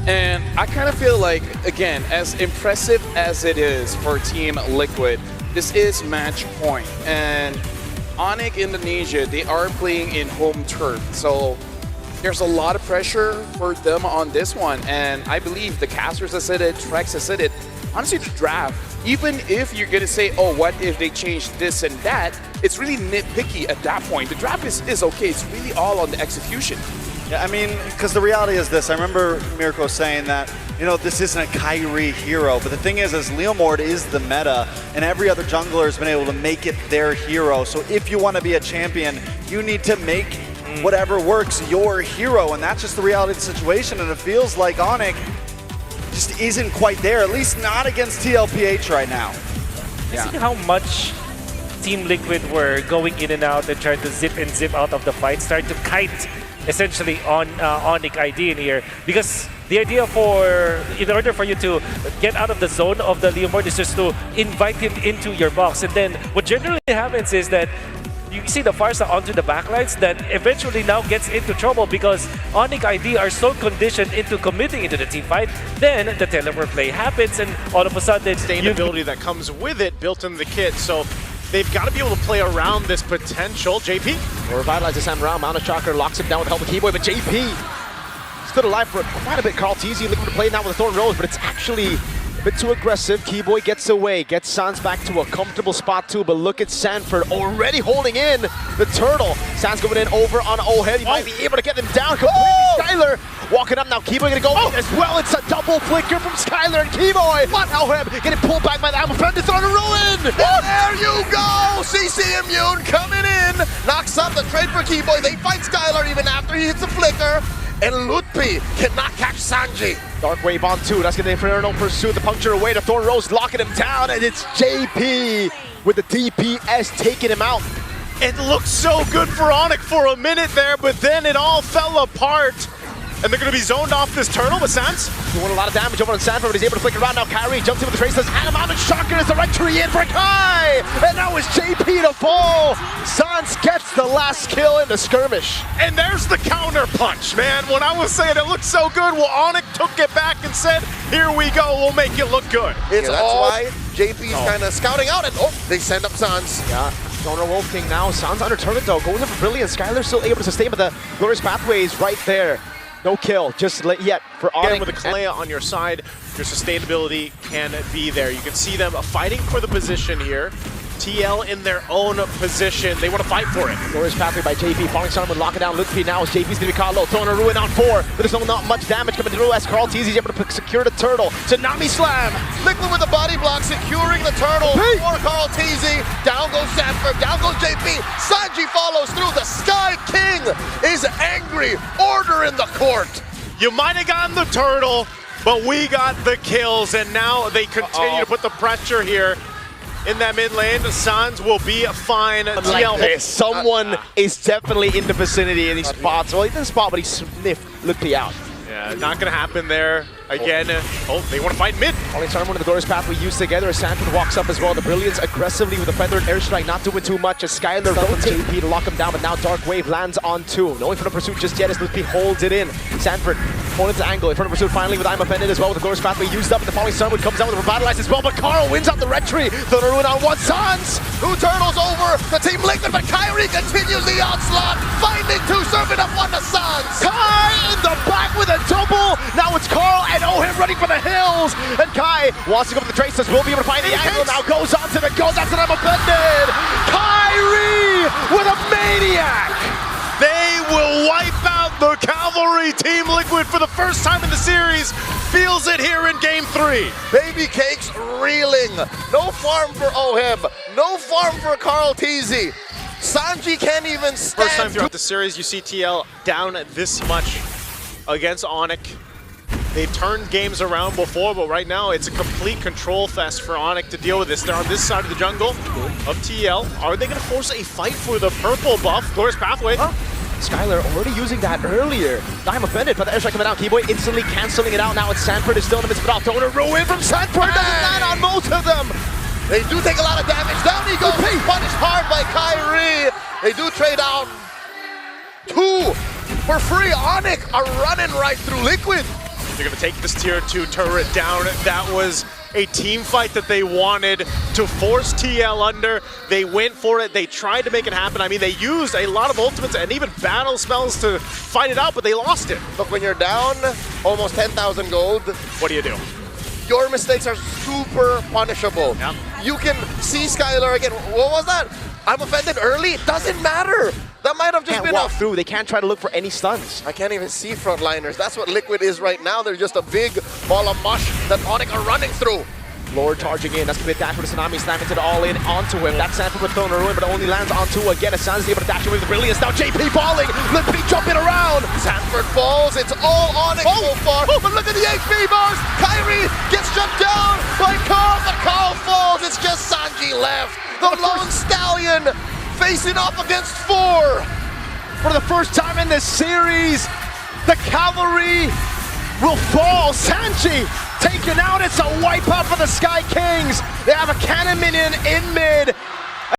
And I kind of feel like, again, as impressive as it is for Team Liquid, this is match point. And Onic Indonesia, they are playing in home turf. So there's a lot of pressure for them on this one. And I believe the casters have said it, Trex has said it. Honestly, the draft, even if you're going to say, oh, what if they change this and that, it's really nitpicky at that point. The draft is okay. It's really all on the execution. Yeah, I mean, because the reality is this. I remember Mirko saying that, you know, this isn't a Kyrie hero. But the thing is Leomord is the meta, and every other jungler has been able to make it their hero. So if you want to be a champion, you need to make whatever works your hero. And that's just the reality of the situation. And it feels like Onic just isn't quite there, at least not against Tlph right now. Yeah. See how much Team Liquid were going in and out and trying to zip and zip out of the fight, start to kite essentially on Onic ID in here, because the idea in order for you to get out of the zone of the Leomord is just to invite him into your box, and then what generally happens is that you see the Pharsa onto the backlines that eventually now gets into trouble because Onic ID are so conditioned into committing into the team fight, then the teleport play happens and all of a sudden sustainability that comes with it built into the kit. So they've got to be able to play around this potential. JP revitalizes this time around. Mountain Shocker locks him down with the help of Keyboy, but JP stood alive for quite a bit. Tlph looking to play now with the Thorn Rose, but it's actually a bit too aggressive. Keyboy gets away, gets Sans back to a comfortable spot too, but look at Sanford already holding in the turtle. Sans going in over on Ohead. He might be able to get them down completely. Skylar walking up now. Keyboy gonna go in as well. It's a double flicker from Skylar and Keyboy. What? Ohead getting pulled back by the Ammo Friend. It's on a ruin. There you go! CC Immune coming in. Knocks up the trade for Keyboy. They fight Skylar even after he hits a flicker. And Tlph cannot catch Sanji. Dark Wave on 2, that's gonna Inferno pursue the puncture away to Thorn Rose, locking him down, and it's JP with the DPS taking him out. It looked so good for Onic for a minute there, but then it all fell apart. And they're going to be zoned off this turtle, but Sans doing a lot of damage over on Sanford, but he's able to flick around now. Kyrie jumps in with the traces, and a Mountain Shocker is the right tree in for Kai! And now it's JP to fall! Sans gets the last kill in the skirmish. And there's the counter punch, man. When I was saying it looked so good, well, Onic took it back and said, here we go, we'll make it look good. It's that's why JP's kind of scouting out, and they send up Sans. Yeah. Donor Wolf King now, Sans under target though, going in for Brilliant. Skylar's still able to sustain, but the Glorious Pathway is right there. No kill, just yet for Onic. Again, with a Kalea on your side, your sustainability can be there. You can see them fighting for the position here. TL in their own position. They want to fight for it. Glorious Pathway by JP. Falling Sun would lock it down. Tlph now as JP's going to be caught low. Throwing a Ruin on 4. But there's not much damage coming through as Tlph is able to secure the turtle. Tsunami Slam. Liquid with the body block securing the turtle for Tlph. Down goes Sanford. Down goes JP. Sanji follows through. The Sky King is angry. Order in the court. You might have gotten the turtle, but we got the kills. And now they continue to put the pressure here. In that mid lane, Sans will be fine. Like someone is definitely in the vicinity and he spots. Well, he didn't spot, but he sniffed Tlph out. Yeah, not gonna happen there. Again, they want to fight mid. Falling Sun, one of the Glorious Path we used together as Sanford walks up as well. The Brilliance aggressively with a feathered airstrike, not doing too much as Skylar rotates JP to lock him down, but now Dark Wave lands on 2. No Inferno Pursuit just yet as Tlph holds it in. Sanford pulling into angle. Inferno Pursuit finally with I'm offended as well with the Glorious Pathway used up, and the Falling Sun comes down with Revitalize as well, but Carl wins out the red tree. Thunder Ruin on 1. Sans! 2 turtles over the Team Liquid, but Kyrie continues the onslaught, finding 2, serving up 1 to Sans. Kai in the back with a double! Now it's Carl and Ohim running for the hills, and Kai wants to go for the traces, will be able to find the angle, now goes on to the goal, that's an I'm offended! Kyrie with a maniac! They will wipe out the Cavalry. Team Liquid for the first time in the series feels it here in Game 3. Baby Cakes reeling. No farm for Ohim. No farm for Tlph. Sanji can't even stand. First time throughout the series you see TL down this much against Onic. They've turned games around before, but right now it's a complete control fest for Onic to deal with this. They're on this side of the jungle of TL. Are they going to force a fight for the purple buff? Glorious Pathway. Skylar already using that earlier. I'm offended, but the airstrike coming out. Keyboy instantly canceling it out. Now it's Sanford is still in the midst, but I'll throw a ruin from Sanford. Doesn't land on most of them. They do take a lot of damage. Down he goes. Punished hard by Kyrie. They do trade out 2 for free. Onic are running right through Liquid. They're going to take this tier 2 turret down. That was a team fight that they wanted to force TL under. They went for it. They tried to make it happen. I mean, they used a lot of ultimates and even battle spells to fight it out, but they lost it. Look, when you're down almost 10,000 gold, What do you do? your mistakes are super punishable. Yep. You can see Skylar again. What was that? I'm offended early. It doesn't matter. That might have just Can't been walk a... through. They can't try to look for any stuns. I can't even see frontliners. That's what Liquid is right now. They're just a big ball of mush that Onic are running through. Lord charging in. That's going to be a dash for the Tsunami. Slam into the all-in onto him. That Sanford would throw in a ruin, but it only lands onto again. As San's able to dash away with the brilliance. Now JP falling. Tlph jumping around. Sanford falls. It's all Onic so far. Oh, but look at the HP bars. Kyrie gets jumped down by Carl, but Carl falls. It's just Sanji left. The lone stallion facing off against 4. For the first time in this series, the cavalry will fall. Sanji taken out. It's a wipeout for the Sky Kings. They have a cannon minion in mid.